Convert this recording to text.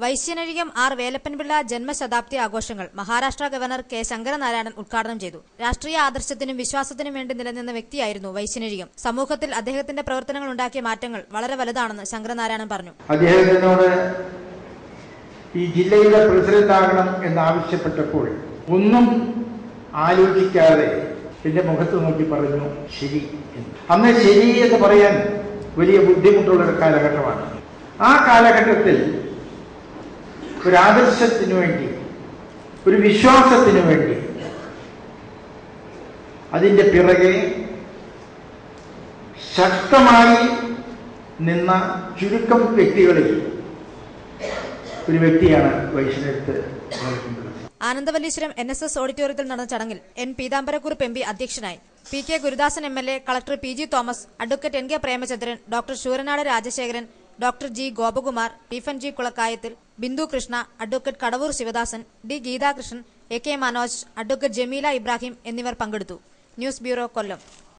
വൈശ്യനഴികം R വേലപ്പൻപിള്ള ജന്മശതാബ്ദി ആഘോഷങ്ങൾ Maharashtra governor K Sankaranarayanan ഉദ്ഘാടനം ചെയ്തു. രാഷ്ട്രീയ ആദർശത്തിനും വിശ്വാസത്തിനും വേണ്ടി നിലനിന്ന വ്യക്തിയായിരുന്നു വൈശ്യനഴികം. സമൂഹത്തിൽ അദ്ദേഹത്തിന്റെ പ്രവർത്തനങ്ങൾ ഉണ്ടാക്കിയ മാറ്റങ്ങൾ വളരെ വലുതാണെന്ന് ശങ്കരനാരായണൻ പറഞ്ഞു. അദ്ദേഹത്തിനോട് ഈ ജില്ലയുടെ പ്രസിഡന്റ് ആകണം എന്നാവശ്യപ്പെട്ടപ്പോൾ ഒന്നും ആലോചിക്കാതെ എന്റെ മുഖത്ത് നോക്കി പറഞ്ഞു ശരി എന്ന്. അന്ന് ശരി എന്ന് പറയാൻ വലിയ ബുദ്ധിമുട്ടുള്ള ഒരു കാലഘട്ടമാണ്. ആ കാലഘട്ടത്തിൽ ഒരു ആദർശത്തിനു വേണ്ടി, ഒരു വിശ്വാസത്തിനു വേണ്ടി അതിന്റെ പിറകെ ശക്തമായി നിന്ന ചുരുക്കം വ്യക്തികളിൽ ഒരു വ്യക്തിയാണ് വൈശ്യനെഴുത്ത്. ആനന്ദവല്ലീശ്വരം NSS ഓഡിറ്റോറിയത്തിൽ നടന്ന ചടങ്ങിൽ N പീതാംബരക്കുറുപ്പ് MP അധ്യക്ഷനായി. PK Gurudasan MLA, collector PG Thomas, advocate NK Premachandran, doctor Sooranad Rajasekharan, doctor G Gopakumar, Stephen G Kulakkayathil, Bindu Krishna, advocate Kadavoor Sivadasan, D Geethakrishnan, AK Manoj, advocate Jameela Ibrahim എന്നിവർ പങ്കെടുത്തു. ന്യൂസ് ബ്യൂറോ, കൊല്ലം.